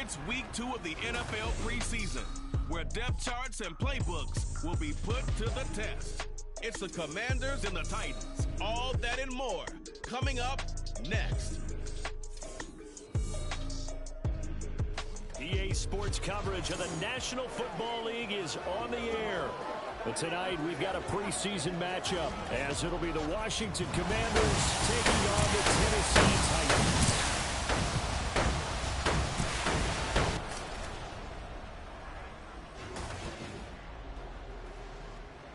It's week 2 of the NFL preseason, where depth charts and playbooks will be put to the test. It's the Commanders and the Titans. All that and more coming up next. EA Sports coverage of the National Football League is on the air. But tonight we've got a preseason matchup, as it'll be the Washington Commanders taking on the Tennessee Titans.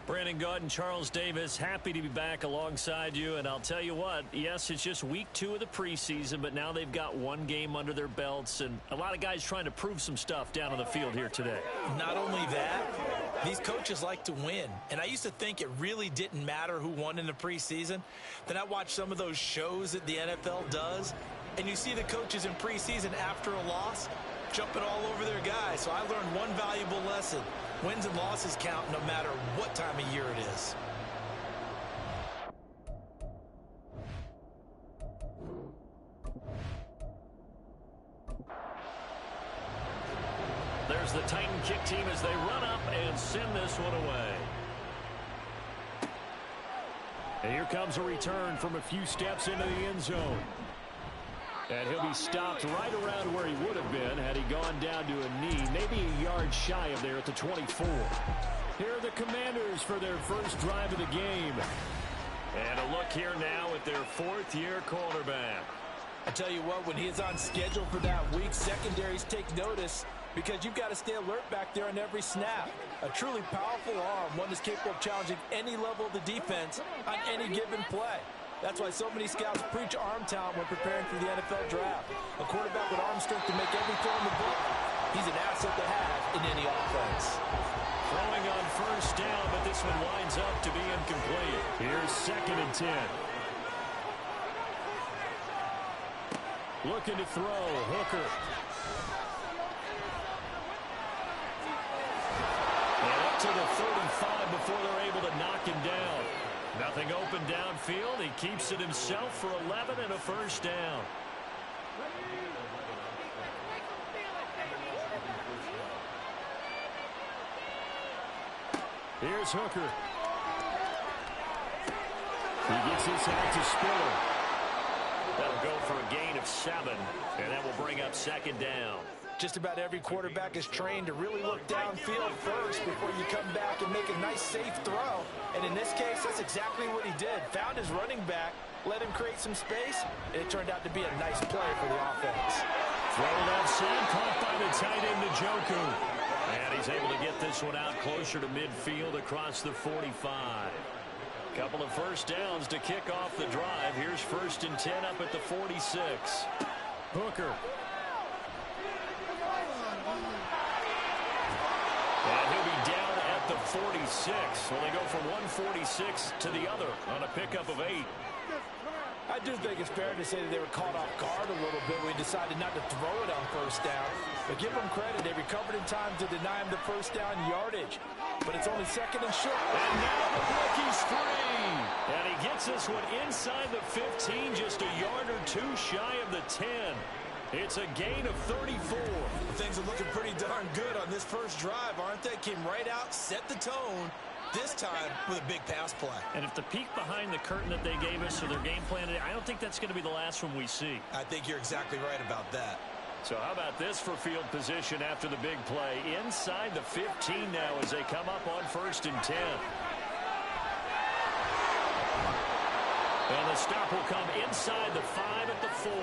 Brandon Gaud and Charles Davis, happy to be back alongside you. And I'll tell you what, yes, it's just week 2 of the preseason, but now they've got one game under their belts, and a lot of guys trying to prove some stuff down on the field here today. Not only that, these coaches like to win. And I used to think it really didn't matter who won in the preseason. Then I watched some of those shows that the NFL does, and you see the coaches in preseason after a loss jumping all over their guys. So I learned one valuable lesson. Wins and losses count no matter what time of year it is. There's the Titan kick team as they run up and send this one away. And here comes a return from a few steps into the end zone. And he'll be stopped right around where he would have been had he gone down to a knee, maybe a yard shy of there at the 24. Here are the Commanders for their first drive of the game. And a look here now at their 4th-year cornerback. I tell you what, when he is on schedule for that week, secondaries take notice because you've got to stay alert back there on every snap. A truly powerful arm, one that's capable of challenging any level of the defense on any given play. That's why so many scouts preach arm talent when preparing for the NFL draft. A quarterback with arm strength to make every throw in the book, he's an asset to have in any offense. Throwing on first down, but this one winds up to be incomplete. Here's 2nd and 10. Looking to throw, Hooker. And up to the 35 before they're able to knock him down. Nothing open downfield. He keeps it himself for 11 and a first down. Here's Hooker. He gets this out to Spiller. That'll go for a gain of 7, and that will bring up 2nd down. Just about every quarterback is trained to really look downfield first before you come back and make a nice, safe throw. And in this case, that's exactly what he did. Found his running back, let him create some space, and it turned out to be a nice play for the offense. Thrown outside, caught by the tight end, Njoku. And he's able to get this one out closer to midfield across the 45. Couple of first downs to kick off the drive. Here's 1st and 10 up at the 46. Hooker. And he'll be down at the 46. Well, they go from 146 to the other on a pickup of 8. I do think it's fair to say that they were caught off guard a little bit when we decided not to throw it on first down. But give them credit. They recovered in time to deny him the first down yardage. But it's only 2nd and short. And now the rookie's free. And he gets this one inside the 15, just a yard or 2 shy of the 10. It's a gain of 34. Things are looking pretty darn good on this first drive, aren't they? Came right out, set the tone, this time with a big pass play. And if the peek behind the curtain that they gave us or their game plan, I don't think that's going to be the last one we see. I think you're exactly right about that. So how about this for field position after the big play? Inside the 15 now as they come up on 1st and 10. And the stop will come inside the 5 at the 4.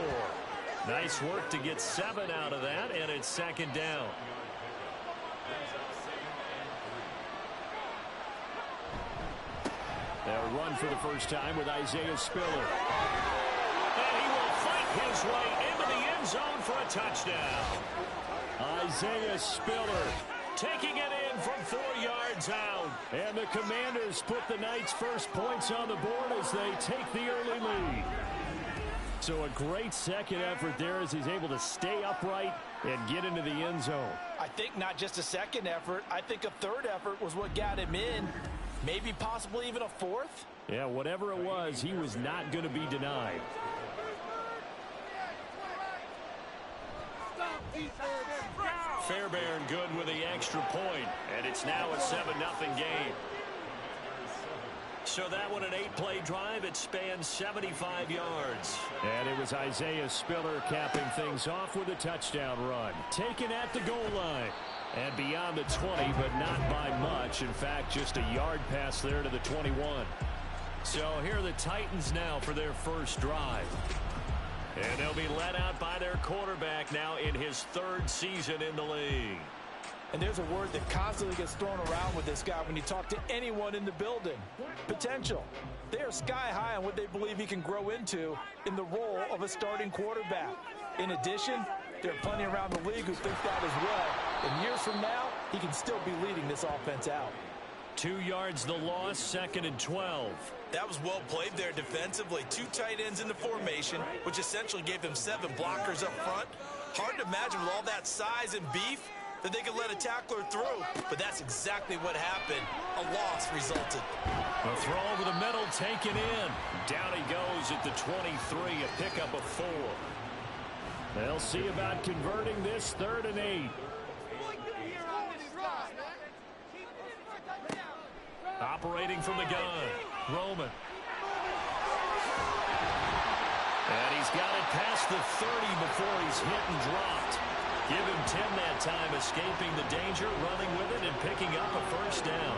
Nice work to get 7 out of that, and it's 2nd down. They'll run for the first time with Isaiah Spiller. And he will fight his way into the end zone for a touchdown. Isaiah Spiller taking it in from 4 yards out. And the Commanders put the Knights' first points on the board as they take the early lead. So a great second effort there as he's able to stay upright and get into the end zone. I think not just a second effort. I think a third effort was what got him in. Maybe possibly even a fourth. Yeah, whatever it was, he was not going to be denied. Fairbairn good with the extra point, and it's now a 7-0 game. So that one, an 8-play drive. It spans 75 yards. And it was Isaiah Spiller capping things off with a touchdown run. Taken at the goal line. And beyond the 20, but not by much. In fact, just a yard pass there to the 21. So here are the Titans now for their first drive. And they'll be let out by their quarterback now in his 3rd season in the league. And there's a word that constantly gets thrown around with this guy when you talk to anyone in the building. Potential. They are sky high on what they believe he can grow into in the role of a starting quarterback. In addition, there are plenty around the league who think that as well. And years from now, he can still be leading this offense out. 2 yards the loss, 2nd and 12. That was well played there defensively. 2 tight ends in the formation, which essentially gave them 7 blockers up front. Hard to imagine with all that size and beef that they could let a tackler through, but that's exactly what happened. A loss resulted. A throw over the middle, taken in. Down he goes at the 23, a pickup of 4. They'll see about converting this 3rd and 8. Operating from the gun, Roman. And he's got it past the 30 before he's hit and dropped. Give him 10 that time, escaping the danger, running with it, and picking up a first down.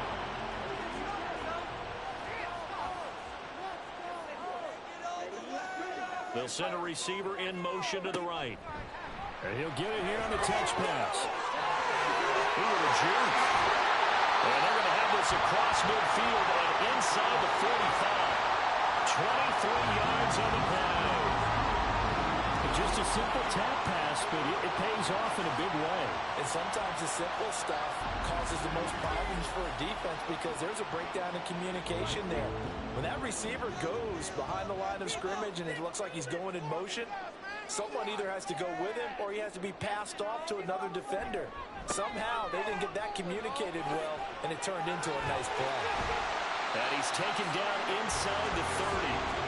They'll send a receiver in motion to the right. And he'll get it here on the touch pass. Ooh, a juke. And they're going to have this across midfield and inside the 45. 23 yards on the play. Just a simple tap pass, but it pays off in a big way. And sometimes the simple stuff causes the most problems for a defense because there's a breakdown in communication there. When that receiver goes behind the line of scrimmage and it looks like he's going in motion, someone either has to go with him or he has to be passed off to another defender. Somehow they didn't get that communicated well, and it turned into a nice play. And he's taken down inside the 30.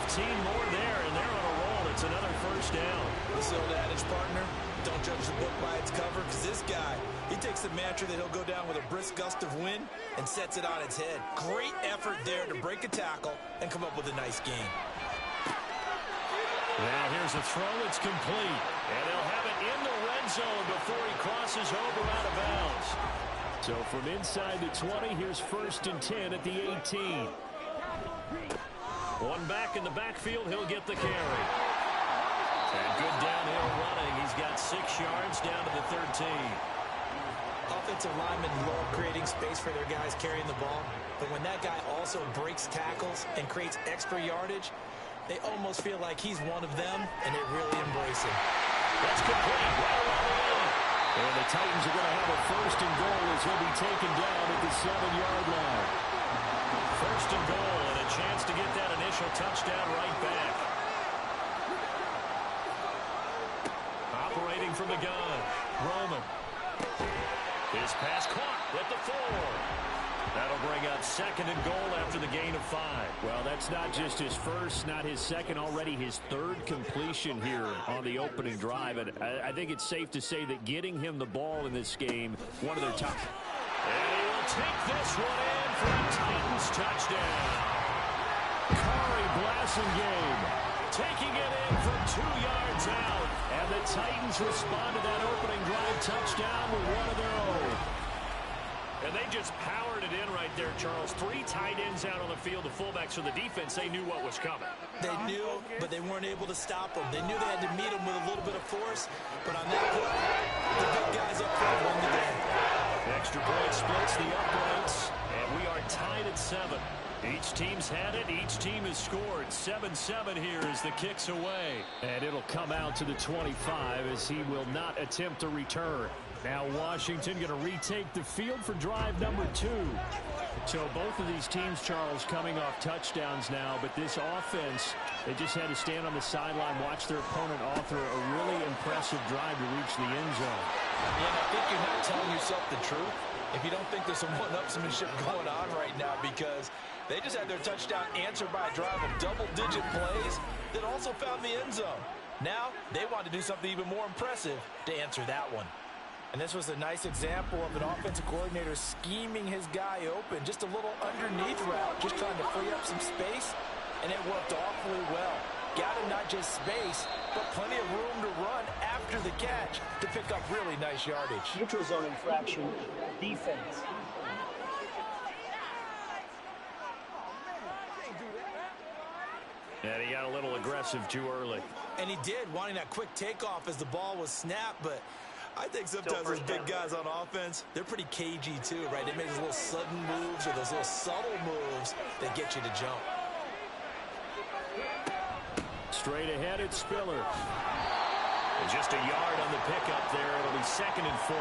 15 more there, and they're on a roll. It's another first down. This old adage, partner, don't judge the book by its cover, because this guy, he takes the mantra that he'll go down with a brisk gust of wind and sets it on its head. Great effort there to break a tackle and come up with a nice gain. Now here's a throw. It's complete. And they'll have it in the red zone before he crosses over out of bounds. So from inside the 20, here's 1st and 10 at the 18. One back in the backfield. He'll get the carry. And good downhill running. He's got 6 yards down to the 13. Offensive linemen love creating space for their guys carrying the ball. But when that guy also breaks tackles and creates extra yardage, they almost feel like he's one of them, and they really embrace him. That's complete. Right around the end. And the Titans are going to have a 1st and goal as he'll be taken down at the 7-yard line. 1st and goal, and a chance to get that initial touchdown right back. Operating from the gun, Roman. His pass caught at the 4. That'll bring up 2nd and goal after the gain of 5. Well, that's not just his first, not his second, already his 3rd completion here on the opening drive. And I think it's safe to say that getting him the ball in this game, one of their top. And he will take this one in for a Titans touchdown. Kari Blasingame taking it in from 2 yards out. And the Titans respond to that opening drive touchdown with one of their own. And they just powered it in right there, Charles. 3 tight ends out on the field, the fullbacks for the defense. They knew what was coming. They knew, but they weren't able to stop them. They knew they had to meet them with a little bit of force, but on that play, the big guys up front won the game. Extra point splits the uprights, and we are tied at 7. Each team's had it. Each team has scored. 7-7 here as the kick's away. And it'll come out to the 25 as he will not attempt to return. Now Washington going to retake the field for drive number 2. So both of these teams, Charles, coming off touchdowns now, but this offense, they just had to stand on the sideline, watch their opponent author a really impressive drive to reach the end zone. Yeah, I think you're not telling yourself the truth if you don't think there's some one-upsmanship going on right now, because they just had their touchdown answered by a drive of double-digit plays that also found the end zone. Now they want to do something even more impressive to answer that one. And this was a nice example of an offensive coordinator scheming his guy open. Just a little underneath route, just trying to free up some space, and it worked awfully well. Got him not just space, but plenty of room to run after the catch to pick up really nice yardage. Neutral zone infraction, defense. And he got a little aggressive too early. And he did, wanting that quick takeoff as the ball was snapped, but I think sometimes those big guys on offense, they're pretty cagey too, right? They make those little sudden moves or those little subtle moves that get you to jump. Straight ahead, it's Spiller. And just a yard on the pickup there. It'll be 2nd and 4.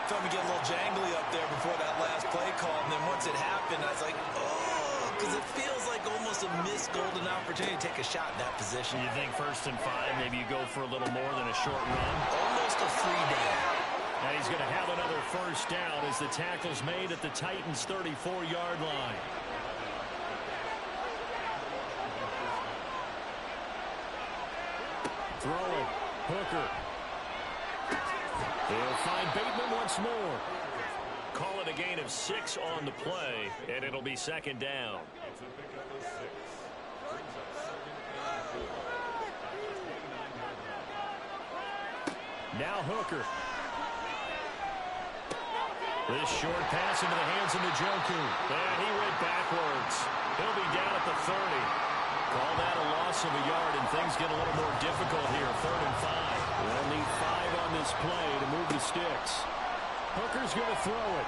Felt me get a little jangly up there before that last play call, and then once it happened, I was like, oh, because it feels like almost a missed golden opportunity to take a shot in that position. You think 1st and 5, maybe you go for a little more than a short run? Almost a free down. And he's going to have another 1st down as the tackle's made at the Titans' 34-yard line. Throwing. Hooker. He'll find Bateman once more. Call it a gain of 6 on the play, and it'll be 2nd down. Now Hooker. This short pass into the hands of Njoku. And he went backwards. He'll be down at the 30. Call that a loss of a yard, and things get a little more difficult here. 3rd and 5. We'll need 5 on this play to move the sticks. Hooker's going to throw it.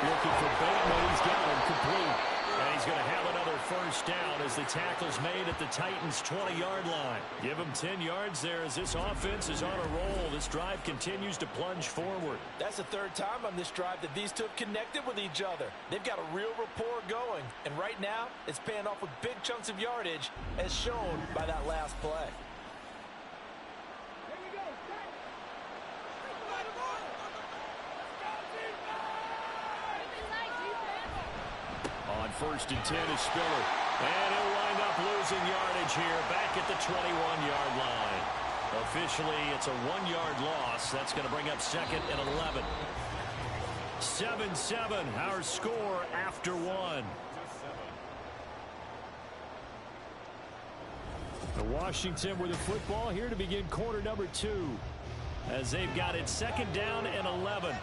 Looking for Bateman. He's got him complete. And he's going to have another 1st down as the tackle's made at the Titans' 20-yard line. Give him 10 yards there as this offense is on a roll. This drive continues to plunge forward. That's the 3rd time on this drive that these two have connected with each other. They've got a real rapport going. And right now, it's paying off with big chunks of yardage, as shown by that last play. On 1st and 10 is Spiller. And he'll wind up losing yardage here back at the 21-yard line. Officially, it's a 1-yard loss. That's going to bring up 2nd and 11. 7-7, our score after 1. The Washington with the football here to begin quarter number 2. As they've got it 2nd down and 11.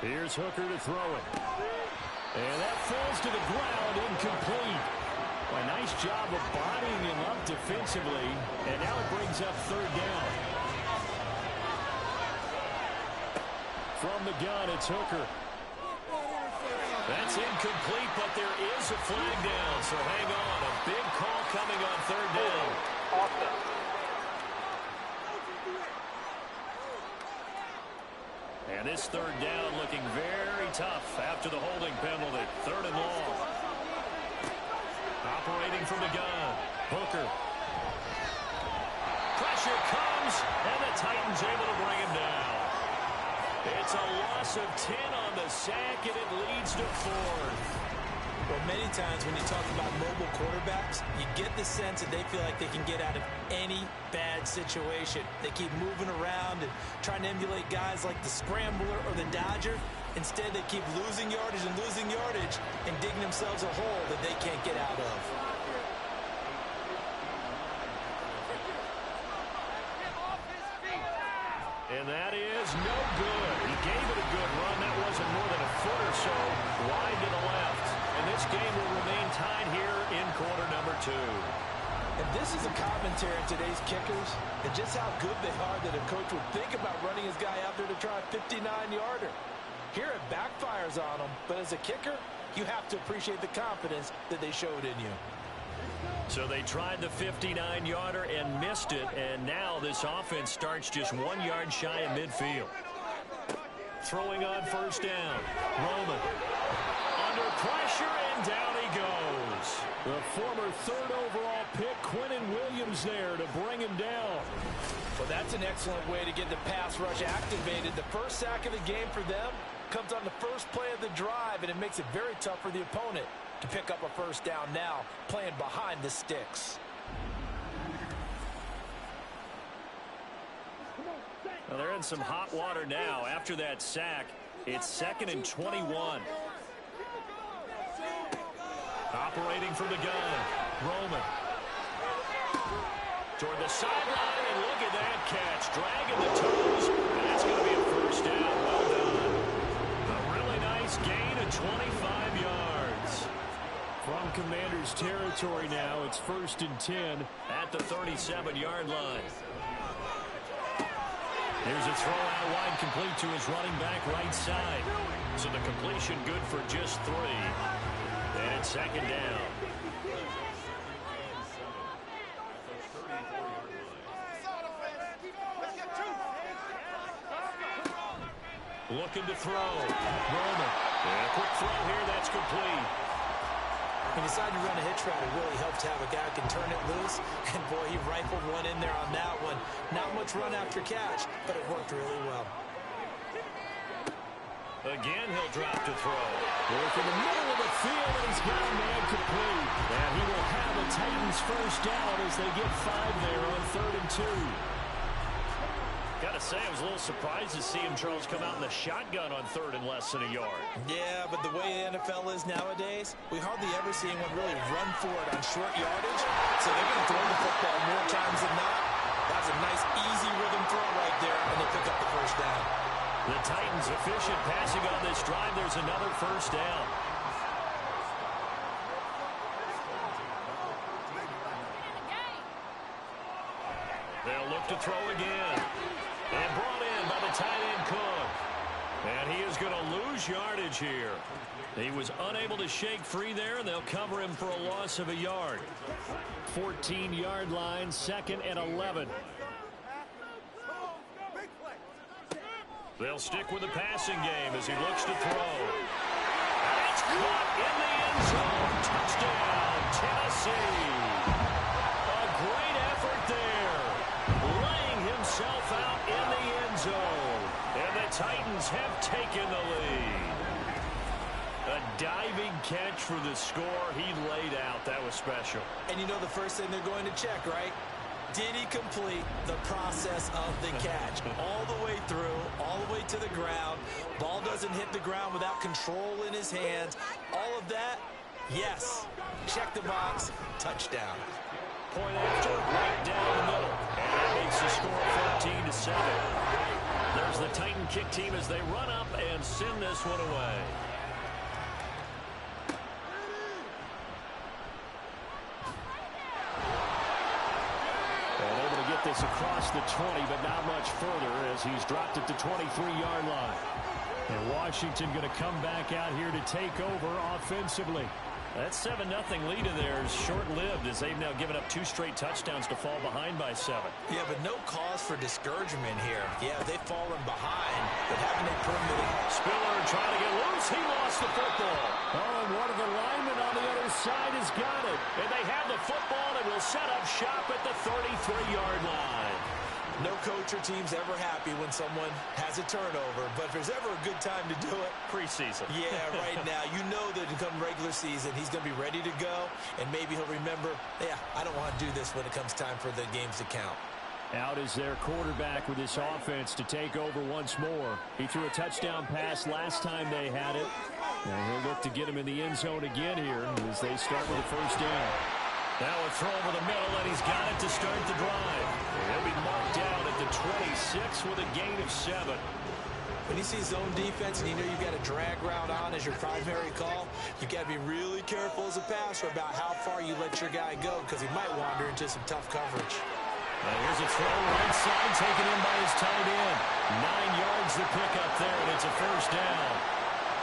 Here's Hooker to throw it. And that falls to the ground, incomplete. A nice job of bodying him up defensively. And now it brings up 3rd down. From the gun, it's Hooker. That's incomplete, but there is a flag down. So hang on. A big call coming on 3rd down. And this 3rd down looking very tough after the holding penalty. 3rd and long. Operating from the gun. Hooker. Pressure comes, and the Titans able to bring him down. It's a loss of 10 on the sack, and it leads to 4th. Well, many times when you talk about mobile quarterbacks, you get the sense that they feel like they can get out of any bad situation. They keep moving around and trying to emulate guys like the Scrambler or the Dodger. Instead, they keep losing yardage and digging themselves a hole that they can't get out of. And that is no good. He gave it a good run. That wasn't more than a foot or so wide to the left. And this game will remain tied here in quarter number 2. And this is a commentary on today's kickers and just how good they are that a coach would think about running his guy out there to try a 59-yarder. Here it backfires on him, but as a kicker, you have to appreciate the confidence that they showed in you. So they tried the 59-yarder and missed it, and now this offense starts just 1 yard shy of midfield. Throwing on 1st down. Roman. Under pressure, and down he goes. The former 3rd overall pick, Quinnen Williams, there to bring him down. Well, that's an excellent way to get the pass rush activated. The first sack of the game for them comes on the first play of the drive, and it makes it very tough for the opponent. to pick up a first down now, playing behind the sticks. Well, they're in some hot water now. After that sack, it's 2nd and 21. Operating from the gun, Roman. Toward the sideline, and look at that catch. Dragging the toes, and that's going to be a first down. Well done. A really nice gain of 25 yards. From Commander's territory now, it's 1st and 10 at the 37-yard line. There's a throw out wide, complete to his running back right side. So the completion good for just 3. And it's 2nd down. Looking to throw. Roman. And a quick throw here. That's complete. When you decide to run a hitch route, it really helps to have a guy who can turn it loose. And, boy, he rifled one in there on that one. Not much run after catch, but it worked really well. Again, he'll drop to throw. Work in the middle of the field, and he's got a man complete. And he will have the Titans first down as they get 5 there on 3rd and 2. Got to say, I was a little surprised to see him, Charles, come out in the shotgun on 3rd and less than a yard. Yeah, but the way the NFL is nowadays, we hardly ever see anyone really run for it on short yardage. So they're going to throw the football more times than not. That was a nice, easy rhythm throw right there, and they pick up the first down. The Titans efficient passing on this drive. There's another first down. They'll look to throw again. And brought in by the tight end Cook. And he is going to lose yardage here. He was unable to shake free there, and they'll cover him for a loss of a yard. 14-yard line, 2nd and 11. They'll stick with the passing game as he looks to throw. And it's caught in the end zone. Touchdown, Tennessee. A great effort there. Laying himself out in the end zone. And the Titans have taken the lead. A diving catch for the score. He laid out. That was special. And you know the first thing they're going to check, right? Did he complete the process of the catch? All the way through, all the way to the ground. Ball doesn't hit the ground without control in his hands. All of that, yes. Check the box, touchdown. Point after, right down the middle. And that makes the score 14-7. There's the Titan kick team as they run up and send this one away. This across the 20, but not much further as he's dropped it to 23-yard line. And Washington going to come back out here to take over offensively. That 7-0 lead of theirs short-lived as they've now given up 2 straight touchdowns to fall behind by 7. Yeah, but no cause for discouragement here. Yeah, they've fallen behind, but having that perimeter. Spiller trying to get loose. He lost the football. Oh, and one of the linemen on the other side has got it. And they have the football and will set up shop at the 33-yard line. No coach or team's ever happy when someone has a turnover, but if there's ever a good time to do it, preseason. Yeah, right now. You know that come regular season, he's going to be ready to go, and maybe he'll remember, yeah, I don't want to do this when it comes time for the games to count. Out is their quarterback with this offense to take over once more. He threw a touchdown pass last time they had it, and he'll look to get him in the end zone again here as they start with the first down. Now a throw over the middle, and he's got it to start the drive. He'll be marked down at the 26 with a gain of 7. When you see zone defense and you know you've got a drag route on as your primary call, you've got to be really careful as a passer about how far you let your guy go because he might wander into some tough coverage. And here's a throw right side taken in by his tight end. 9 yards to pick up there, and it's a first down.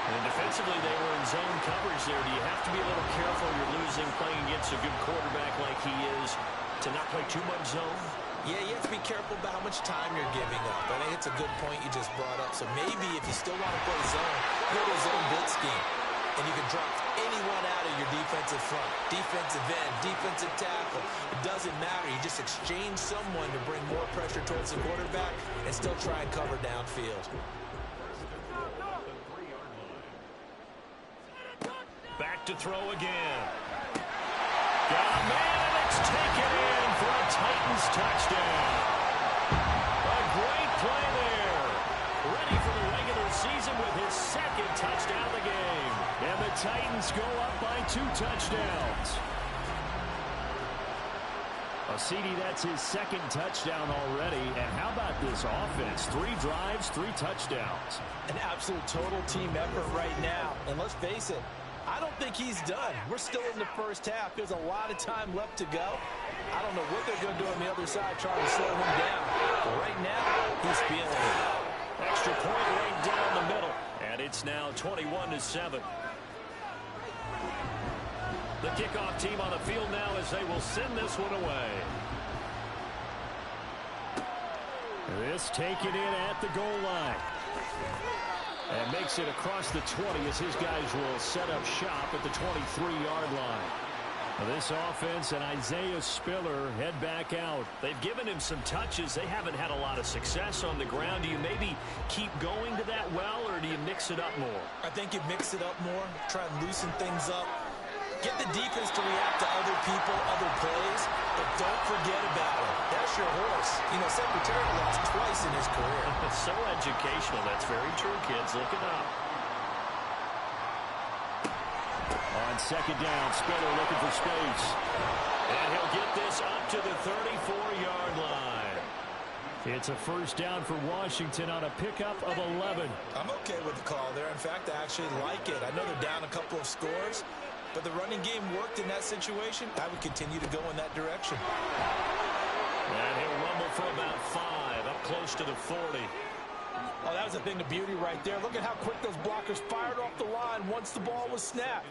And defensively, they were in zone coverage there. Do you have to be a little careful? You're losing playing against a good quarterback like he is to not play too much zone? Yeah, you have to be careful about how much time you're giving up. I think it's a good point you just brought up. So maybe if you still want to play zone, go to zone blitz scheme. And you can drop anyone out of your defensive front. Defensive end, defensive tackle. It doesn't matter. You just exchange someone to bring more pressure towards the quarterback and still try and cover downfield. Back To throw again. Got a man, and it's taken in for a Titans touchdown. A great play there. Ready for the regular season with his second touchdown of the game. And the Titans go up by 2 touchdowns. CD, that's his second touchdown already. And how about this offense? 3 drives, 3 touchdowns. An absolute total team effort right now. And let's face it, I don't think he's done. We're still in the first half. There's a lot of time left to go. I don't know what they're going to do on the other side trying to slow him down. But right now, he's feeling it. Extra point right down the middle. And it's now 21-7. The kickoff team on the field now as they will send this one away. This taken in at the goal line. And makes it across the 20 as his guys will set up shop at the 23-yard line. This offense and Isaiah Spiller head back out. They've given him some touches. They haven't had a lot of success on the ground. Do you maybe keep going to that well, or do you mix it up more? I think you mix it up more, try and loosen things up. Get the defense to react to other people, other plays, but don't forget about it. That's your horse. You know, Secretary lost twice in his career. So educational. That's very true, kids. Look it up. On second down, Spiller looking for space. And he'll get this up to the 34-yard line. It's a first down for Washington on a pickup of 11. I'm okay with the call there. In fact, I actually like it. I know they're down a couple of scores, but the running game worked in that situation. I would continue to go in that direction. And he'll rumble for about 5, up close to the 40. Oh, that was a thing of beauty right there. Look at how quick those blockers fired off the line once the ball was snapped.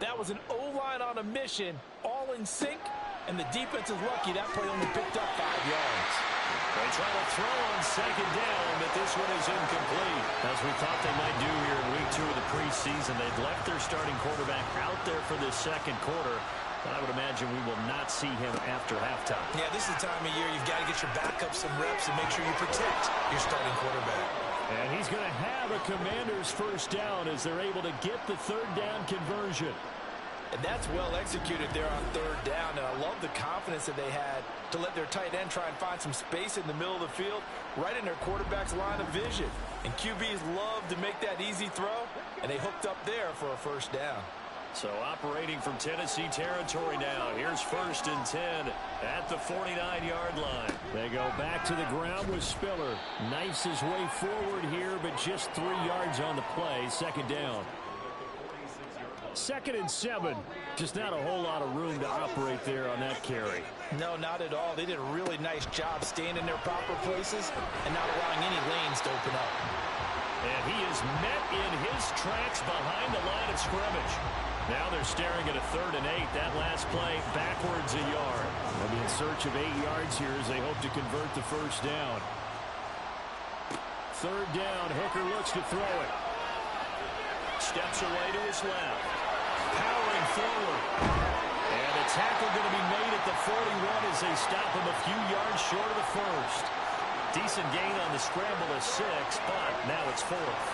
That was an O-line on a mission, all in sync, and the defense is lucky that play only picked up 5 yards. They try to throw on second down, but this one is incomplete. As we thought they might do here in week 2 of the preseason, they've left their starting quarterback out there for this second quarter. But I would imagine we will not see him after halftime. Yeah, this is the time of year you've got to get your backup some reps and make sure you protect your starting quarterback. And he's going to have a Commanders first down as they're able to get the third down conversion. And that's well executed there on third down. And I love the confidence that they had to let their tight end try and find some space in the middle of the field, right in their quarterback's line of vision. And QBs love to make that easy throw, and they hooked up there for a first down. So operating from Tennessee territory now. Here's 1st and 10 at the 49-yard line. They go back to the ground with Spiller. Knifes his way forward here, but just 3 yards on the play. Second down. 2nd and 7. Just not a whole lot of room to operate there on that carry. No, not at all. They did a really nice job staying in their proper places and not allowing any lanes to open up. And he is met in his tracks behind the line of scrimmage. Now they're staring at a 3rd and 8. That last play backwards a yard. They'll be in search of 8 yards here as they hope to convert the first down. 3rd down. Hooker looks to throw it. Steps away to his left. Powering forward. And a tackle going to be made at the 41 as they stop him a few yards short of the first. Decent gain on the scramble to 6, but now it's 4th.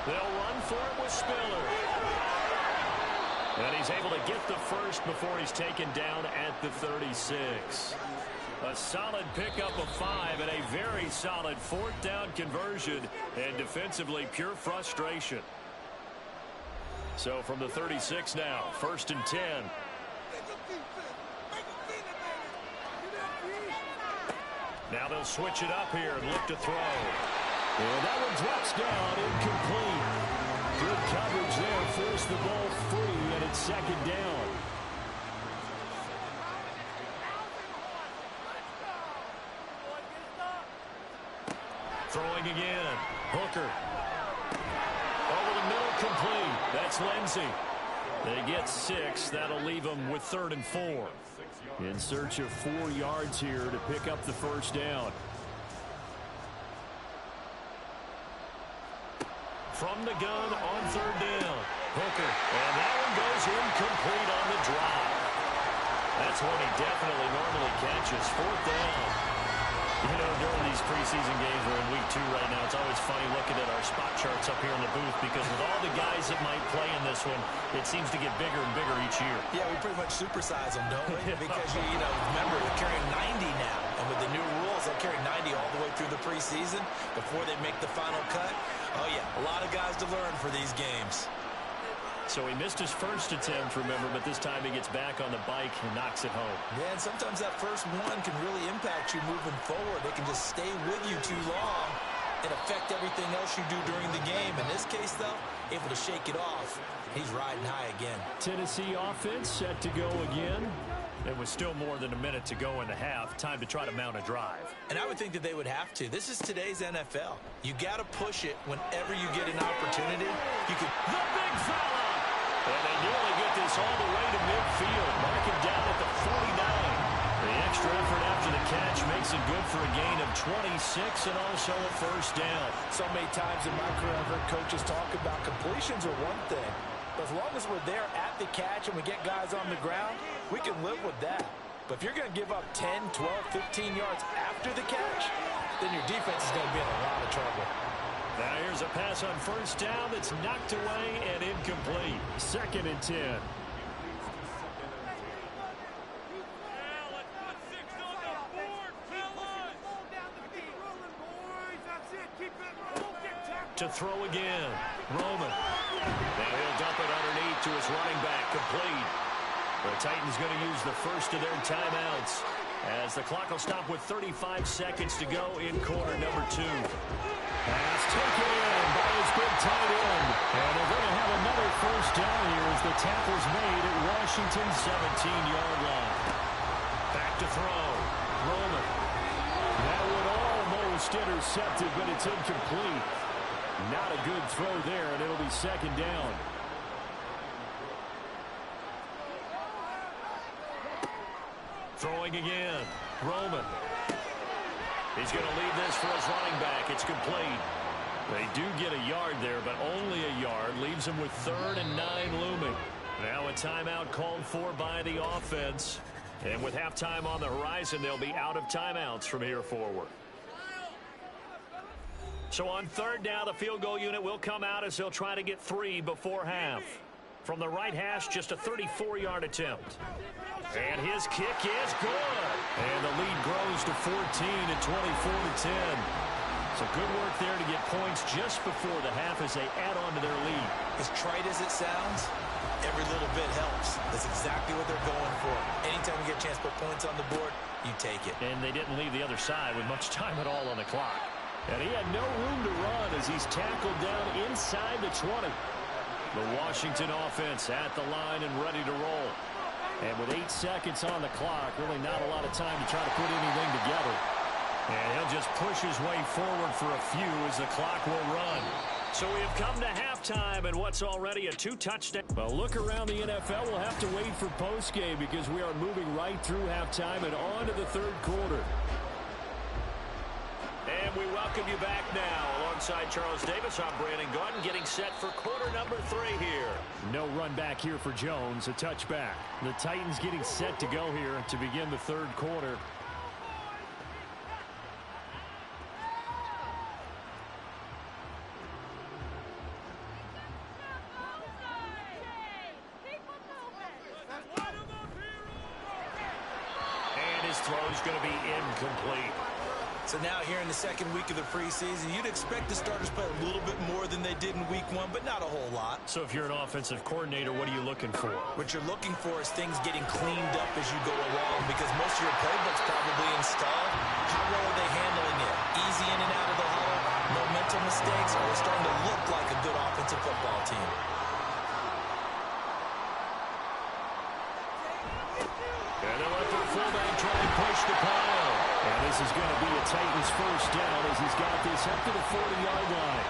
They'll run for it with Spiller. And he's able to get the first before he's taken down at the 36. A solid pickup of 5 and a very solid 4th down conversion. And defensively, pure frustration. So from the 36 now, 1st and 10. Now they'll switch it up here and look to throw. And that one drops down, incomplete. Good coverage there, forced the ball free, and it's 2nd down. Throwing again. Hooker. Over the middle, complete. That's Lindsey. They get 6. That'll leave them with 3rd and 4. In search of 4 yards here to pick up the first down. From the gun on 3rd down. Hooker. And that one goes incomplete on the drive. That's one he definitely normally catches. 4th down. You know, during these preseason games, we're in week 2 right now. It's always funny looking at our spot charts up here in the booth because with all the guys that might play in this one, it seems to get bigger and bigger each year. Yeah, we pretty much supersize them, don't we? Because, you know, remember, they're carrying 90 now. And with the new rules, they'll carry 90 all the way through the preseason before they make the final cut. Oh, yeah, a lot of guys to learn for these games. So he missed his first attempt, remember, but this time he gets back on the bike and knocks it home. Yeah, and sometimes that first one can really impact you moving forward. They can just stay with you too long and affect everything else you do during the game. In this case, though, able to shake it off. He's riding high again. Tennessee offense set to go again. It was still more than a minute to go in the half. Time to try to mount a drive. And I would think that they would have to. This is today's NFL. You got to push it whenever you get an opportunity. You could. The big fella! And they nearly get this all the way to midfield. Mark him down at the 49. The extra effort after the catch makes it good for a gain of 26 and also a first down. So many times in my career, I've heard coaches talk about completions are one thing. But as long as we're there at the catch and we get guys on the ground, we can live with that. But if you're going to give up 10, 12, 15 yards after the catch, then your defense is going to be in a lot of trouble. Now here's a pass on first down that's knocked away and incomplete. 2nd and 10. To throw again. Roman. Now he'll dump it underneath to his running back. Complete. The Titans going to use the first of their timeouts as the clock will stop with 35 seconds to go in quarter number 2. Pass taken in by his big tight end. And they're going to have another first down here as the tackle's made at Washington's 17-yard line. Back to throw. Roman. That one almost intercepted, but it's incomplete. Not a good throw there, and it'll be 2nd down. Throwing again. Roman. He's going to leave this for his running back. It's complete. They do get a yard there, but only a yard. Leaves them with 3rd and 9 looming. Now a timeout called for by the offense. And with halftime on the horizon, they'll be out of timeouts from here forward. So on 3rd down, the field goal unit will come out as they'll try to get 3 before half. From the right hash, just a 34-yard attempt. And his kick is good. And the lead grows to 14 at 24-10. So good work there to get points just before the half as they add on to their lead. As trite as it sounds, every little bit helps. That's exactly what they're going for. Anytime you get a chance to put points on the board, you take it. And they didn't leave the other side with much time at all on the clock. And he had no room to run as he's tackled down inside the 20. The Washington offense at the line and ready to roll. And with 8 seconds on the clock, really not a lot of time to try to put anything together. And he'll just push his way forward for a few as the clock will run. So we have come to halftime and what's already a 2-touchdown. Well, look around the NFL. We'll have to wait for postgame because we are moving right through halftime and on to the 3rd quarter. And we welcome you back now. Alongside Charles Davis, I'm Brandon Gunn, getting set for quarter number 3 here. No run back here for Jones, a touchback. The Titans getting set to go here to begin the 3rd quarter. And his throw is going to be incomplete. So now here in the 2nd week of the preseason, you'd expect the starters to play a little bit more than they did in week 1, but not a whole lot. So if you're an offensive coordinator, what are you looking for? What you're looking for is things getting cleaned up as you go along because most of your playbook's probably installed. How well are they handling it? Easy in and out of the huddle, no mental mistakes, or are they starting to look like a good offensive football team? And they'll let their fullback try and push the pile. And this is going to be a Titans first down as he's got this up to the 40-yard line.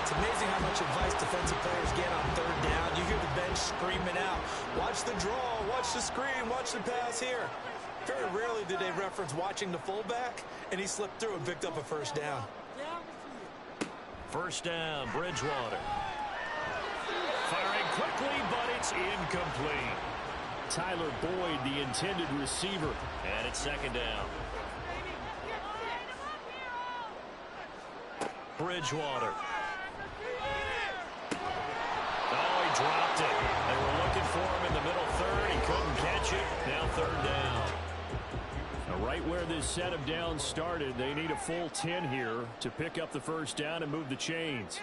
It's amazing how much advice defensive players get on 3rd down. You hear the bench screaming out, watch the draw, watch the screen, watch the pass here. Very rarely do they reference watching the fullback, and he slipped through and picked up a first down. First down, Bridgewater. Firing quickly, but it's incomplete. Tyler Boyd, the intended receiver, and it's 2nd down. Bridgewater. Oh, he dropped it. They were looking for him in the middle third. He couldn't catch it. Now third down. Now right where this set of downs started, they need a full 10 here to pick up the first down and move the chains.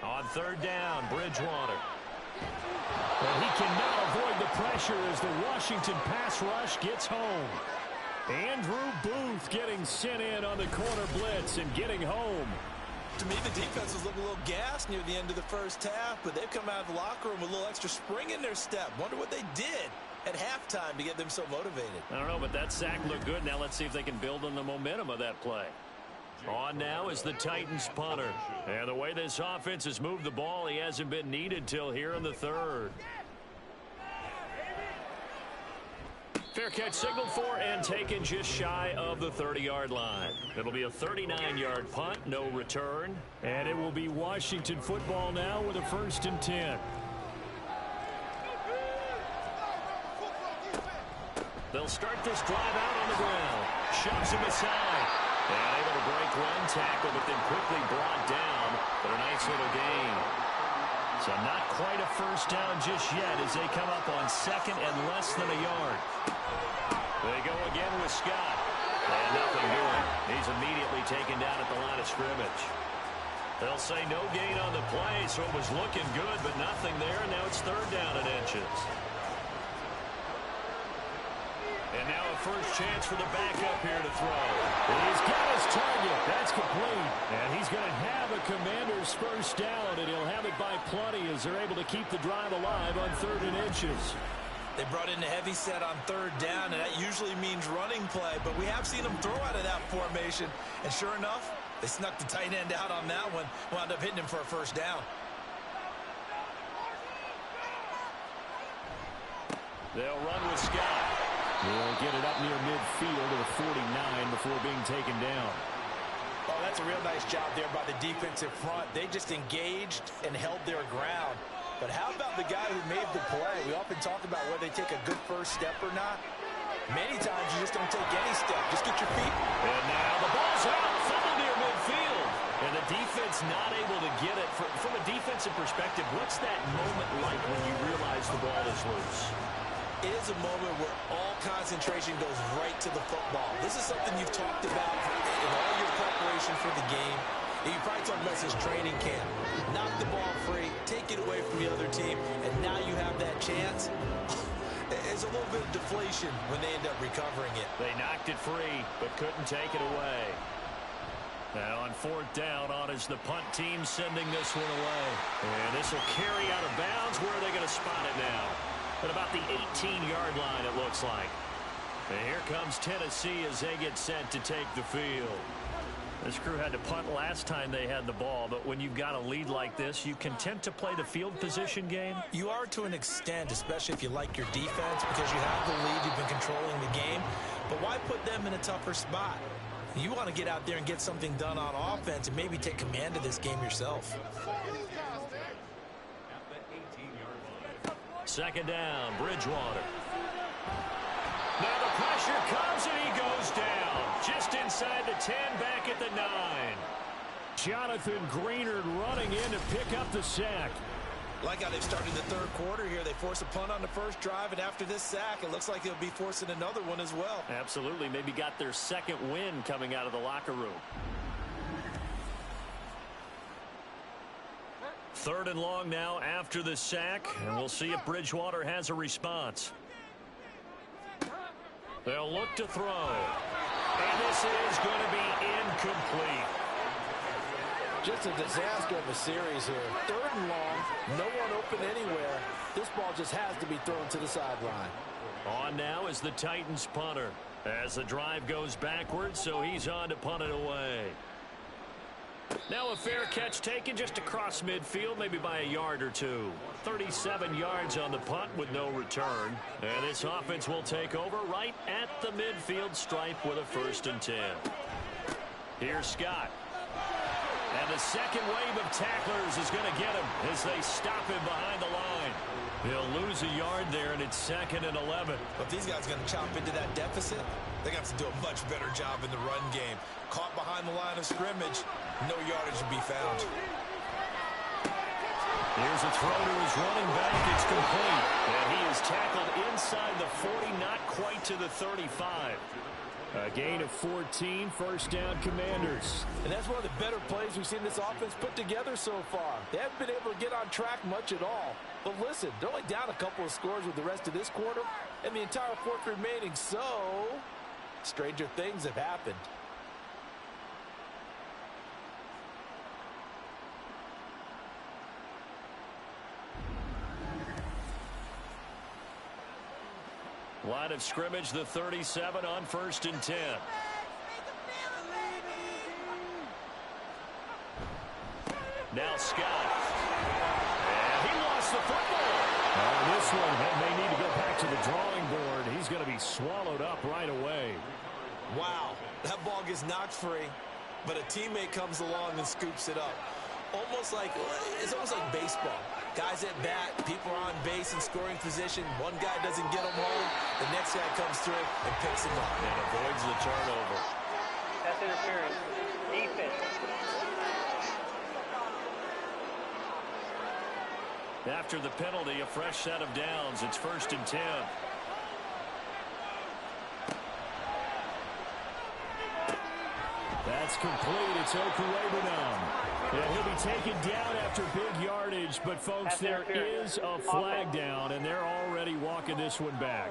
On third down, Bridgewater. But he cannot avoid the pressure as the Washington pass rush gets home. Andrew Booth getting sent in on the corner blitz and getting home. To me, the defense was looking a little gassed near the end of the first half, but they've come out of the locker room with a little extra spring in their step. Wonder what they did at halftime to get them so motivated. I don't know, but that sack looked good. Now let's see if they can build on the momentum of that play. On now is the Titans punter. And the way this offense has moved the ball, he hasn't been needed till here in the third. Fair catch signaled for and taken just shy of the 30-yard line. It'll be a 39-yard punt, no return. And it will be Washington football now with a 1st and 10. They'll start this drive out on the ground. Shoves him aside. And able to break one tackle, but then quickly brought down. But a nice little gain. So not quite a first down just yet as they come up on 2nd and less than a yard. They go again with Scott. And nothing doing. He's immediately taken down at the line of scrimmage. They'll say no gain on the play, so it was looking good, but nothing there. And now it's third down and inches. And now a first chance for the backup here to throw. He's got his target. That's complete. And he's going to have a Commander's first down, and he'll have it by plenty as they're able to keep the drive alive on 3rd and inches. They brought in a heavy set on third down, and that usually means running play, but we have seen them throw out of that formation. And sure enough, they snuck the tight end out on that one, wound up hitting him for a first down. They'll run with Scott. They'll get it up near midfield to the 49 before being taken down. Oh, that's a real nice job there by the defensive front. They just engaged and held their ground. But how about the guy who made the play? We often talk about whether they take a good first step or not. Many times you just don't take any step. Just get your feet. And now the ball's out, fumbled near midfield. And the defense not able to get it. From a defensive perspective, what's that moment like when you realize the ball is loose? It is a moment where all concentration goes right to the football. This is something you've talked about in all your preparation for the game. And you probably talked about since training camp. Knock the ball free, take it away from the other team, and now you have that chance. There's a little bit of deflation when they end up recovering it. They knocked it free, but couldn't take it away. Now on 4th down, on is the punt team sending this one away. And this will carry out of bounds. Where are they going to spot it now? At about the 18-yard line, it looks like. And here comes Tennessee as they get set to take the field. This crew had to punt last time they had the ball, but when you've got a lead like this, you content to play the field position game? You are to an extent, especially if you like your defense, because you have the lead, you've been controlling the game. But why put them in a tougher spot? You want to get out there and get something done on offense and maybe take command of this game yourself. 2nd down, Bridgewater. Now the pressure comes and he goes down. Just inside the 10, back at the 9. Jonathan Greenard running in to pick up the sack. Like how they've started the third quarter here. They force a punt on the first drive, and after this sack, it looks like they'll be forcing another one as well. Absolutely. Maybe got their 2nd win coming out of the locker room. 3rd and long now after the sack, and we'll see if Bridgewater has a response. They'll look to throw. And this is going to be incomplete. Just a disaster of a series here. 3rd and long, no one open anywhere. This ball just has to be thrown to the sideline. On now is the Titans punter. As the drive goes backwards, so he's on to punt it away. Now a fair catch taken just across midfield, maybe by a yard or two. 37 yards on the punt with no return. And this offense will take over right at the midfield stripe with a 1st and 10. Here's Scott. And the second wave of tacklers is going to get him as they stop him behind the line. They'll lose a yard there, and it's 2nd and 11. But if these guys are going to chop into that deficit, they're going to have to do a much better job in the run game. Caught behind the line of scrimmage, no yardage to be found. Here's a throw to his running back. It's complete. And he is tackled inside the 40, not quite to the 35. A gain of 14, first down, Commanders. And that's one of the better plays we've seen this offense put together so far. They haven't been able to get on track much at all. But listen, they're only down a couple of scores with the rest of this quarter and the entire fourth remaining, so stranger things have happened. Line of scrimmage, the 37 on 1st and 10. Now Scott. And he lost the football. This one may need to go back to the drawing board. He's going to be swallowed up right away. Wow, that ball gets knocked free, but a teammate comes along and scoops it up. It's almost like baseball. Guys at bat, people are on base in scoring position. One guy doesn't get them home. The next guy comes through and picks him up. And avoids the turnover. That's interference. Defense. After the penalty, a fresh set of downs. It's 1st and 10. That's complete. It's Okuegbunam. And he'll be taken down after big yardage. But, folks, there is a flag down, and they're already walking this one back.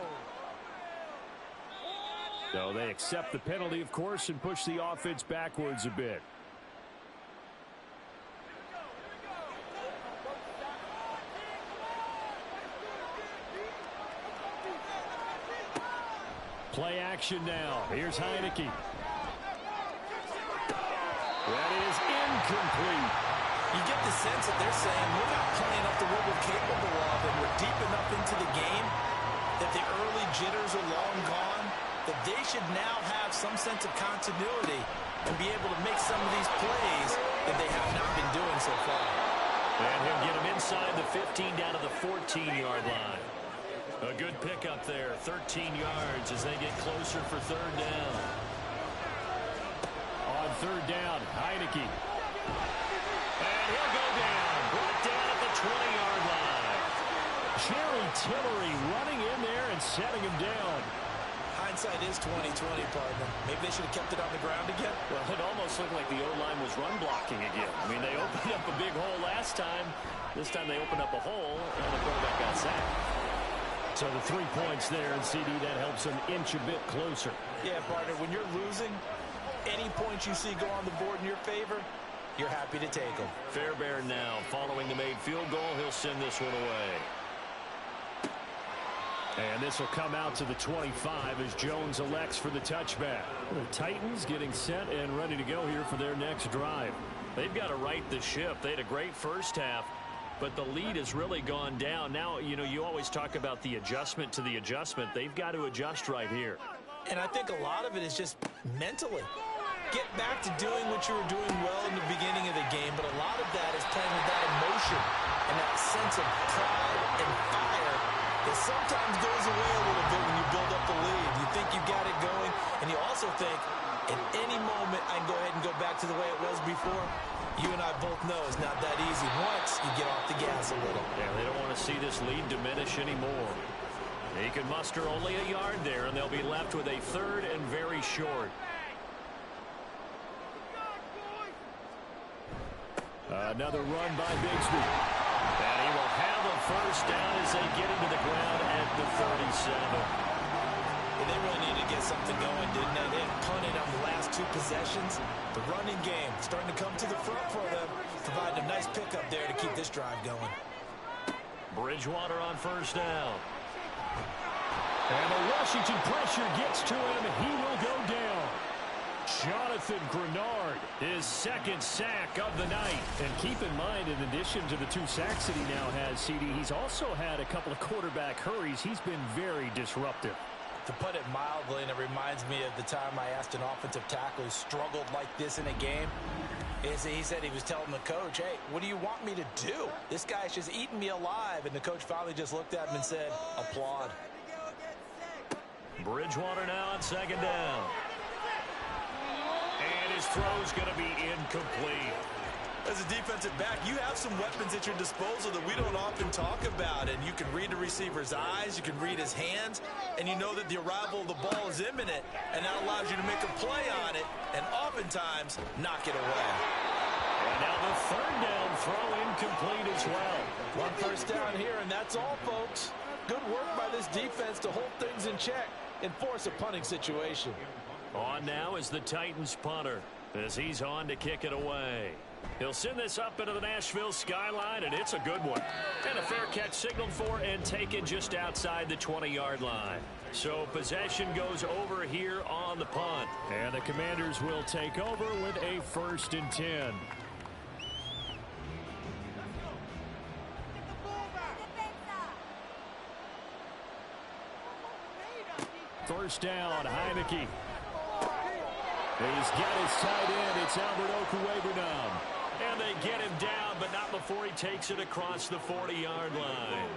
So they accept the penalty, of course, and push the offense backwards a bit. Play action now. Here's Heineke. That is incomplete. You get the sense that they're saying we're not playing up to what we're capable of, and we're deep enough into the game that the early jitters are long gone, that they should now have some sense of continuity and be able to make some of these plays that they have not been doing so far. And he'll get him inside the 15 down to the 14-yard line. A good pickup there, 13 yards as they get closer for 3rd down. On 3rd down, Heineke. And he'll go down. Brought down at the 20-yard line. Jerry Tillery running in there and setting him down. Hindsight is 20/20, partner. Maybe they should have kept it on the ground again. Well, it almost looked like the O-line was run blocking again. I mean, they opened up a big hole last time. This time they opened up a hole, and the quarterback got sacked. So the 3 points there, and CD, that helps them inch a bit closer. Yeah, partner, when you're losing, any points you see go on the board in your favor, you're happy to take them. Fairbairn now, following the made field goal, he'll send this one away. And this will come out to the 25 as Jones elects for the touchback. The Titans getting set and ready to go here for their next drive. They've got to right the ship. They had a great first half, but the lead has really gone down. Now, you know, you always talk about the adjustment to the adjustment. They've got to adjust right here. And I think a lot of it is just mentally. Get back to doing what you were doing well in the beginning of the game, but a lot of that is playing with that emotion and that sense of pride and fire that sometimes goes away a little bit when you build up the lead. You think you got it going, and you also think, at any moment, I can go ahead and go back to the way it was before. You and I both know it's not that easy once you get off the gas a little. Yeah, they don't want to see this lead diminish anymore. He can muster only a yard there, and they'll be left with a 3rd and very short. Another run by Bigsby. And he will have a first down as they get into the ground at the 37. And they really needed to get something going, didn't they? They punted on the last 2 possessions. The running game starting to come to the front for them, providing a nice pickup there to keep this drive going. Bridgewater on first down. And the Washington pressure gets to him, and he will go down. Jonathan Grenard, his 2nd sack of the night. And keep in mind, in addition to the 2 sacks that he now has, CD, he's also had a couple of quarterback hurries. He's been very disruptive. To put it mildly, and it reminds me of the time I asked an offensive tackle who struggled like this in a game, He said he was telling the coach, hey, what do you want me to do? This guy's just eating me alive. And the coach finally just looked at him and said, applaud. Bridgewater now on second down. And his throw's going to be incomplete. As a defensive back, you have some weapons at your disposal that we don't often talk about. And you can read the receiver's eyes, you can read his hands, and you know that the arrival of the ball is imminent. And that allows you to make a play on it and oftentimes knock it away. And now the third down throw incomplete as well. One first down here, and that's all, folks. Good work by this defense to hold things in check and force a punting situation. On now is the Titans punter as he's on to kick it away. He'll send this up into the Nashville skyline, and it's a good one. And a fair catch signaled for and taken just outside the 20-yard line. So possession goes over here on the punt. And the Commanders will take over with a 1st and 10. First down, Heineke. He's got his tight end. It's Albert Okwuegbunam. And they get him down, but not before he takes it across the 40-yard line.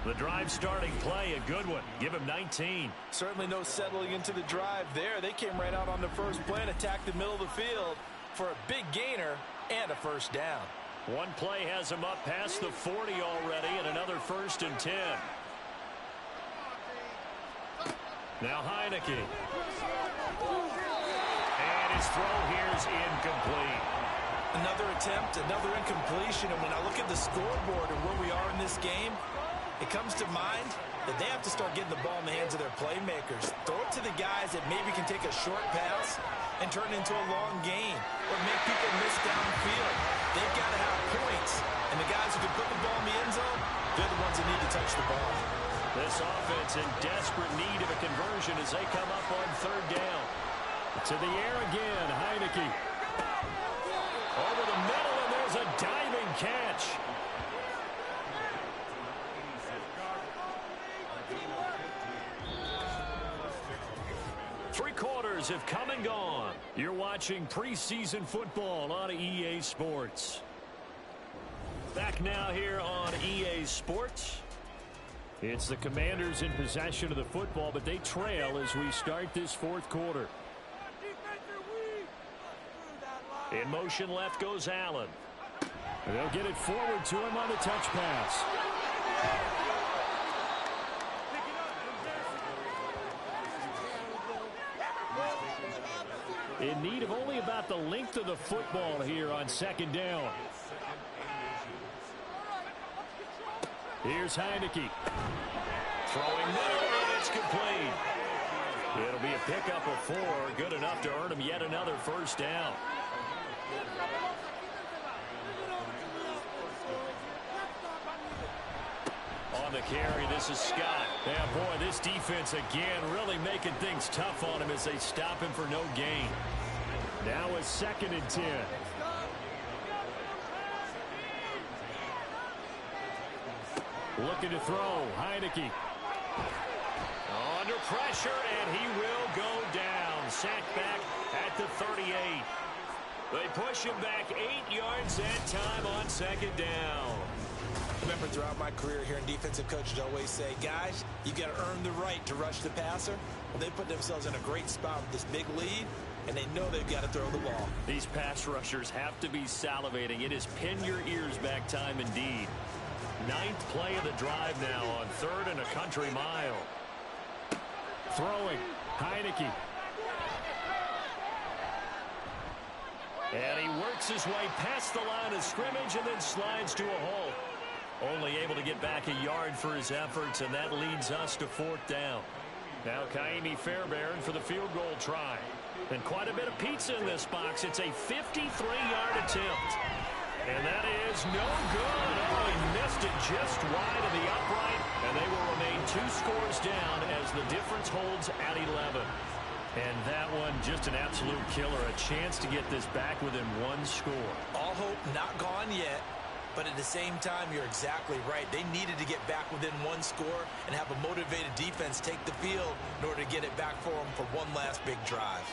The drive starting play, a good one. Give him 19. Certainly no settling into the drive there. They came right out on the first play and attacked the middle of the field for a big gainer and a first down. One play has him up past the 40 already, and another 1st and 10. Now Heineke. And his throw here is incomplete. Another attempt, another incompletion. And when I look at the scoreboard and where we are in this game, it comes to mind that they have to start getting the ball in the hands of their playmakers. Throw it to the guys that maybe can take a short pass and turn it into a long gain or make people miss downfield. They've got to have points. And the guys who can put the ball in the end zone, they're the ones that need to touch the ball. This offense in desperate need of a conversion as they come up on 3rd down. To the air again, Heineke. Over the middle, and there's a diving catch. Three quarters have come and gone. You're watching preseason football on EA Sports. Back now here on EA Sports. It's the Commanders in possession of the football, but they trail as we start this 4th quarter. In motion left goes Allen. And they'll get it forward to him on the touch pass. In need of only about the length of the football here on 2nd down. Here's Heineke. Throwing middle, and it's complete. It'll be a pickup of 4, good enough to earn him yet another 1st down. On the carry, this is Scott. Yeah, boy, this defense again really making things tough on him as they stop him for no gain. Now a 2nd and 10. Looking to throw, Heineke. Under pressure, and he will go down. Sacked back at the 38. They push him back 8 yards that time on 2nd down. Remember, throughout my career here in defensive coaches always say, guys, you got to earn the right to rush the passer. Well, they put themselves in a great spot with this big lead, and they know they've got to throw the ball. These pass rushers have to be salivating. It is pin your ears back time indeed. 9th play of the drive now on 3rd and a country mile. Throwing, Heineke. And he works his way past the line of scrimmage and then slides to a halt. Only able to get back a yard for his efforts, and that leads us to 4th down. Now Kaimi Fairbairn for the field goal try. And quite a bit of pizza in this box. It's a 53-yard attempt. And that is no good. Oh, he missed it just wide of the upright, and they will remain 2 scores down as the difference holds at 11. And that one, just an absolute killer. A chance to get this back within 1 score. All hope not gone yet, but at the same time, you're exactly right. They needed to get back within 1 score and have a motivated defense take the field in order to get it back for them for one last big drive.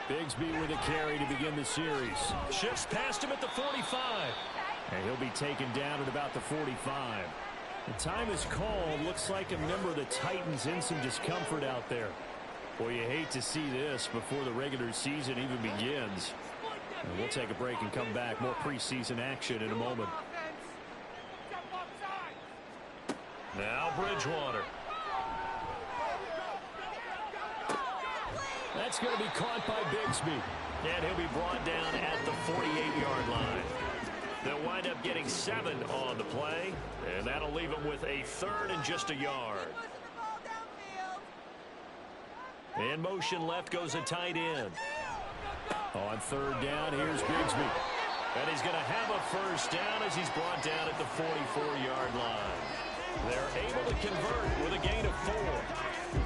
Bigsby with a carry to begin the series. Shifts past him at the 45. And he'll be taken down at about the 45. The time is called. Looks like a member of the Titans in some discomfort out there. Boy, you hate to see this before the regular season even begins. And we'll take a break and come back. More preseason action in a moment. Now Bridgewater. That's going to be caught by Bigsby. And he'll be brought down at the 48-yard line. They'll wind up getting 7 on the play, and that'll leave them with a 3rd and just a yard. In motion left goes a tight end. On 3rd down, here's Bigsby. And he's going to have a first down as he's brought down at the 44-yard line. They're able to convert with a gain of 4.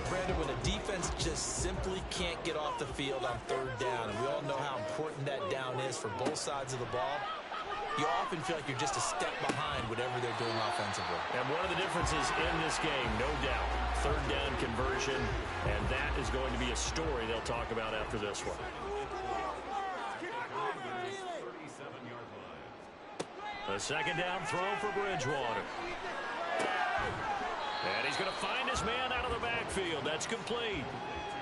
Brandon, when a defense just simply can't get off the field on 3rd down, and we all know how important that down is for both sides of the ball, you often feel like you're just a step behind whatever they're doing offensively. And one of the differences in this game, no doubt, 3rd down conversion, and that is going to be a story they'll talk about after this one. A 2nd down throw for Bridgewater. And he's going to find his man out of the backfield. That's complete.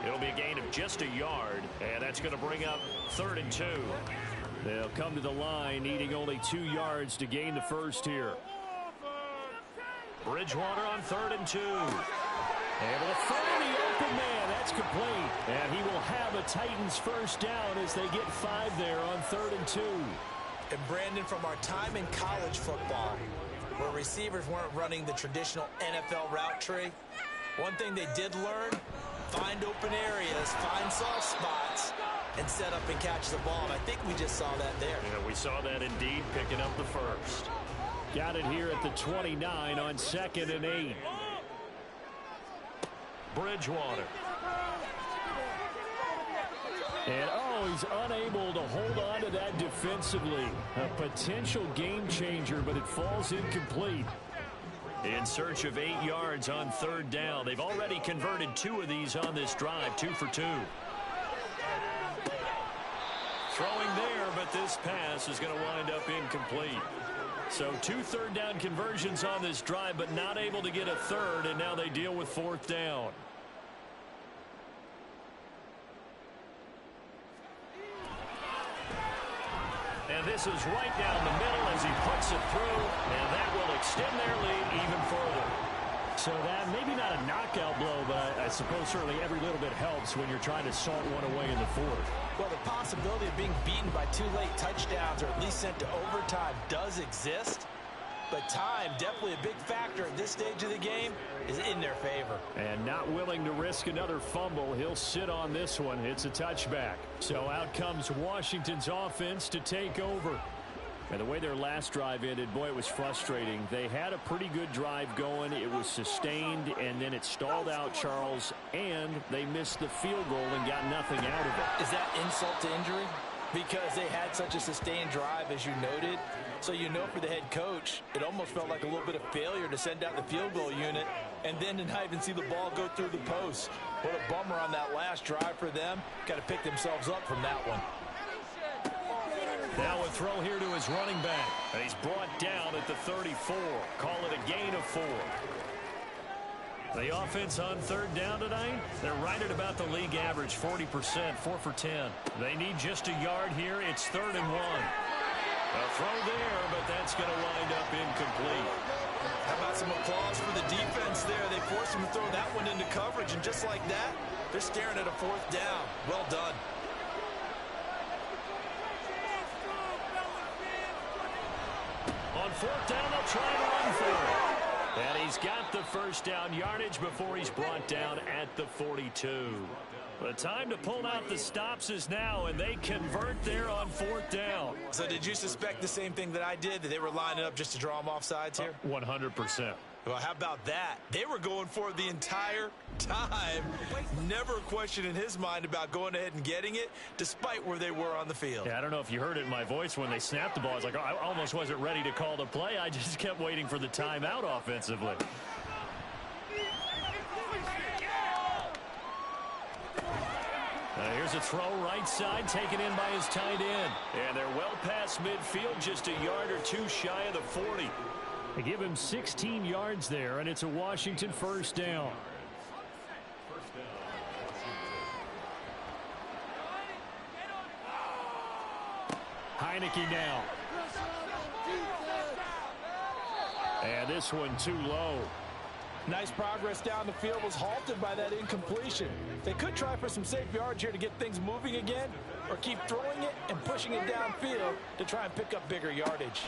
It'll be a gain of just a yard, and that's going to bring up 3rd and 2. They'll come to the line needing only 2 yards to gain the first here. Bridgewater on 3rd and 2. Able to find the open man. That's complete. And he will have a Titans first down as they get 5 there on 3rd and 2. And Brandon, from our time in college football, where receivers weren't running the traditional NFL route tree, one thing they did learn, find open areas, find soft spots, and set up and catch the ball. And I think we just saw that there. Yeah, we saw that indeed, picking up the first. Got it here at the 29 on 2nd and 8. Bridgewater. And he's unable to hold on to that defensively. A potential game changer, but it falls incomplete. In search of 8 yards on 3rd down. They've already converted 2 of these on this drive, 2 for 2. Throwing there, but this pass is going to wind up incomplete. So 2 3rd down conversions on this drive, but not able to get a 3rd, and now they deal with 4th down. And this is right down the middle as he puts it through, and that will extend their lead even further. So that maybe not a knockout blow, but I suppose certainly every little bit helps when you're trying to salt one away in the 4th. Well, the possibility of being beaten by 2 late touchdowns or at least sent to overtime does exist. But time, definitely a big factor at this stage of the game, is in their favor. And not willing to risk another fumble. He'll sit on this one. It's a touchback. So out comes Washington's offense to take over. And the way their last drive ended, boy, it was frustrating. They had a pretty good drive going. It was sustained, and then it stalled out, Charles, and they missed the field goal and got nothing out of it. Is that insult to injury? Because they had such a sustained drive, as you noted. So you know for the head coach, it almost felt like a little bit of failure to send out the field goal unit and then to not even see the ball go through the post. What a bummer on that last drive for them. Got to pick themselves up from that one. Now a throw here to his running back. And he's brought down at the 34. Call it a gain of 4. The offense on 3rd down tonight, they're right at about the league average, 40%, 4 for 10. They need just a yard here. It's 3rd and 1. A throw there, but that's going to wind up incomplete. How about some applause for the defense there? They forced him to throw that one into coverage, and just like that, they're staring at a 4th down. Well done. On 4th down, they'll try to run for it. And he's got the first down yardage before he's brought down at the 42. The time to pull out the stops is now, and they convert there on 4th down. So did you suspect the same thing that I did, that they were lining up just to draw them off sides here? 100%. Well, how about that? They were going for it the entire time. Never a question in his mind about going ahead and getting it, despite where they were on the field. Yeah, I don't know if you heard it in my voice when they snapped the ball. I was like, oh, I almost wasn't ready to call the play. I just kept waiting for the timeout offensively. Here's a throw right side, taken in by his tight end. And they're well past midfield, just a yard or two shy of the 40. They give him 16 yards there, and it's a Washington first down. Heineke now. And this one too low. Nice progress down the field, was halted by that incompletion. They could try for some safe yards here to get things moving again, or keep throwing it and pushing it downfield to try and pick up bigger yardage.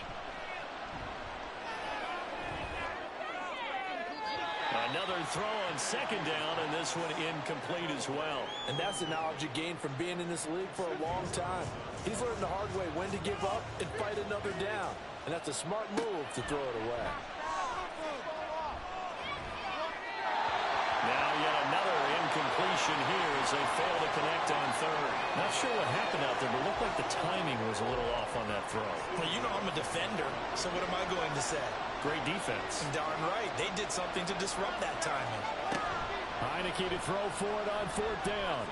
Another throw on second down, and this one incomplete as well. And that's the knowledge you gain from being in this league for a long time. He's learned the hard way when to give up and fight another down. And that's a smart move to throw it away. Now yet another incompletion here as they fail to connect on third. Not sure what happened out there, but it looked like the timing was a little off on that throw. Well, you know I'm a defender, so what am I going to say? Great defense. Darn right. They did something to disrupt that timing. Heineke to throw for it on fourth down.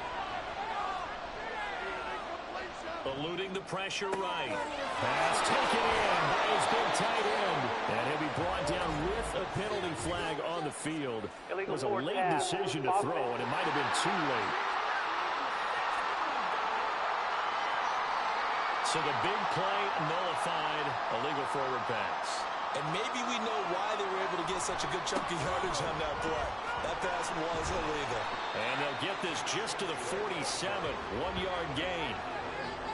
Eluding the pressure right. Pass taken in by his big tight end. And he'll be brought down with a penalty flag on the field. It was a late decision to throw, and it might have been too late. So the big play nullified, illegal forward pass. And maybe we know why they were able to get such a good chunk of yardage on that play. That pass was illegal. And they'll get this just to the 47, 1-yard gain.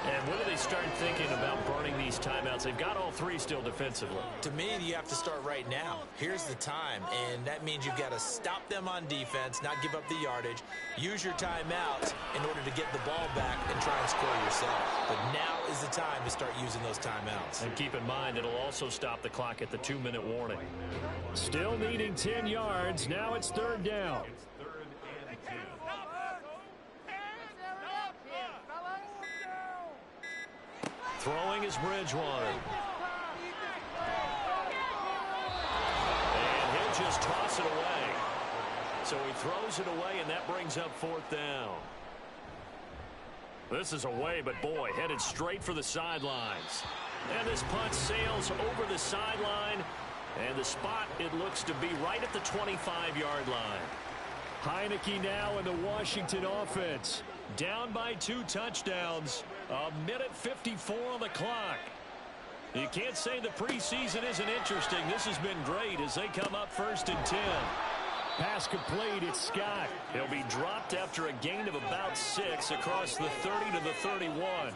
And when do they start thinking about burning these timeouts? They've got all three still defensively. To me, you have to start right now. Here's the time, and that means you've got to stop them on defense, not give up the yardage, use your timeouts in order to get the ball back and try and score yourself. But now is the time to start using those timeouts. And keep in mind, it'll also stop the clock at the 2-minute warning. Still needing 10 yards. Now it's third down. Throwing is Bridgewater. And he'll just toss it away. So he throws it away, and that brings up fourth down. This is away, but boy, headed straight for the sidelines. And this punt sails over the sideline. And the spot, it looks to be right at the 25-yard line. Heineke now in the Washington offense. Down by 2 touchdowns. 1:54 on the clock. You can't say the preseason isn't interesting. This has been great as they come up first and 10. Pass complete. It's Scott. He'll be dropped after a gain of about 6 across the 30 to the 31.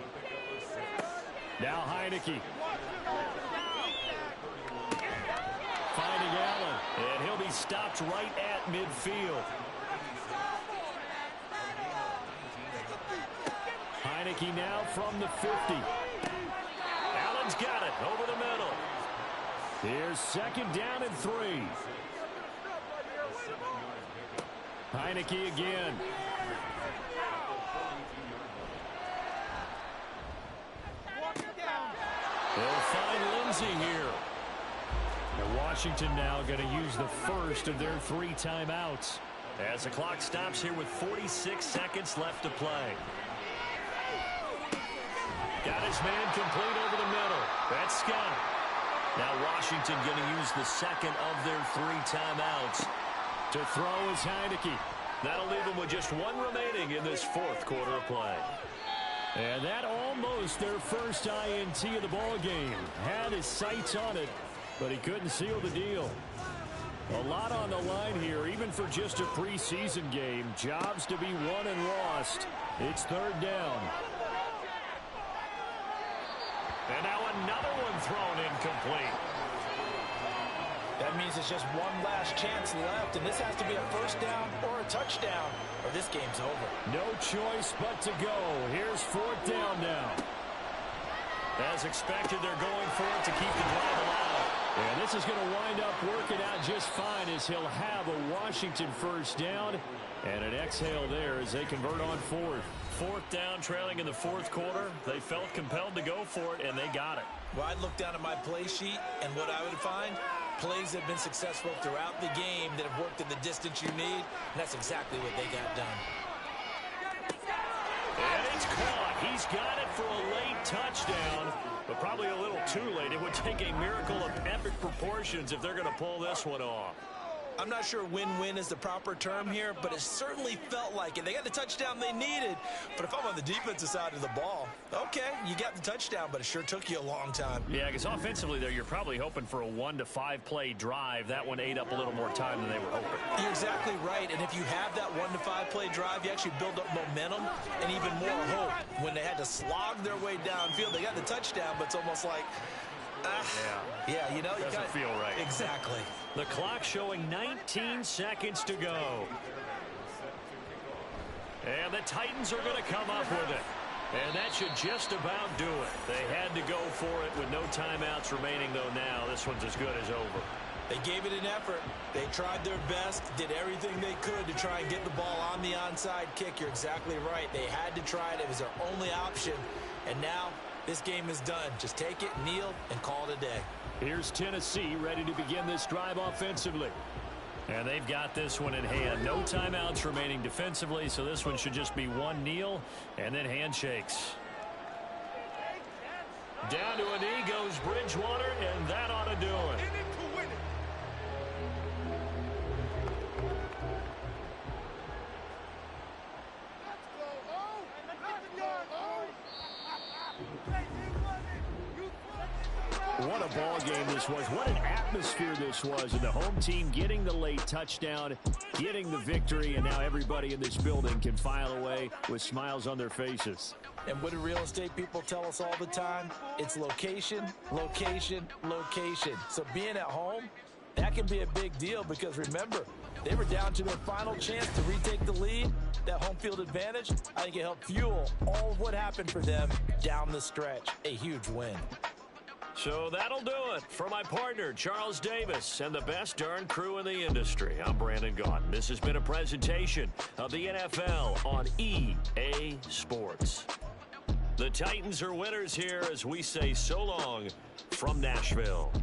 Now Heineke. Finding Allen. And he'll be stopped right at midfield. Heineke now from the 50. Allen's got it over the middle. Here's second down and 3. Heineke again. They'll find Lindsey here. And Washington now going to use the first of their 3 timeouts. As the clock stops here with 46 seconds left to play. Got his man complete over the middle. That's Scott. Now Washington going to use the second of their 3 timeouts. To throw is Heineke. That'll leave him with just 1 remaining in this 4th quarter of play. And that almost their first INT of the ball game. Had his sights on it, but he couldn't seal the deal. A lot on the line here, even for just a preseason game. Jobs to be won and lost. It's third down. And now another one thrown incomplete. That means it's just one last chance left, and this has to be a first down or a touchdown, or this game's over. No choice but to go. Here's fourth down now. As expected, they're going for it to keep the drive alive. And this is going to wind up working out just fine as he'll have a Washington first down. And an exhale there as they convert on fourth. Fourth down, trailing in the 4th quarter. They felt compelled to go for it, and they got it. Well, I'd look down at my play sheet, and what I would find, plays have been successful throughout the game that have worked in the distance you need, and that's exactly what they got done. It's caught. He's got it for a late touchdown, but probably a little too late. It would take a miracle of epic proportions if they're going to pull this one off. I'm not sure win-win is the proper term here, but it certainly felt like it. They got the touchdown they needed, but if I'm on the defensive side of the ball, okay, you got the touchdown, but it sure took you a long time. Yeah, because offensively there, you're probably hoping for a 1 to 5 play drive. That one ate up a little more time than they were hoping. You're exactly right, and if you have that 1 to 5 play drive, you actually build up momentum and even more hope. When they had to slog their way downfield, they got the touchdown, but it's almost like, yeah, you know, doesn't feel right. Exactly. The clock showing 19 seconds to go. And the Titans are going to come up with it. And that should just about do it. They had to go for it with no timeouts remaining, though now this one's as good as over. They gave it an effort. They tried their best, did everything they could to try and get the ball on the onside kick. You're exactly right. They had to try it. It was their only option. And now this game is done. Just take it, kneel, and call it a day. Here's Tennessee ready to begin this drive offensively. And they've got this one in hand. No timeouts remaining defensively, so this one should just be one kneel and then handshakes. Down to a knee goes Bridgewater, and that ought to do it. What a ball game this was. What an atmosphere this was. And the home team getting the late touchdown, getting the victory, and now everybody in this building can file away with smiles on their faces. And what do real estate people tell us all the time? It's location, location, location. So being at home, that can be a big deal because remember, they were down to their final chance to retake the lead. That home field advantage, I think it helped fuel all of what happened for them down the stretch. A huge win. So that'll do it for my partner, Charles Davis, and the best darn crew in the industry. I'm Brandon Gaudin. This has been a presentation of the NFL on EA Sports. The Titans are winners here as we say so long from Nashville.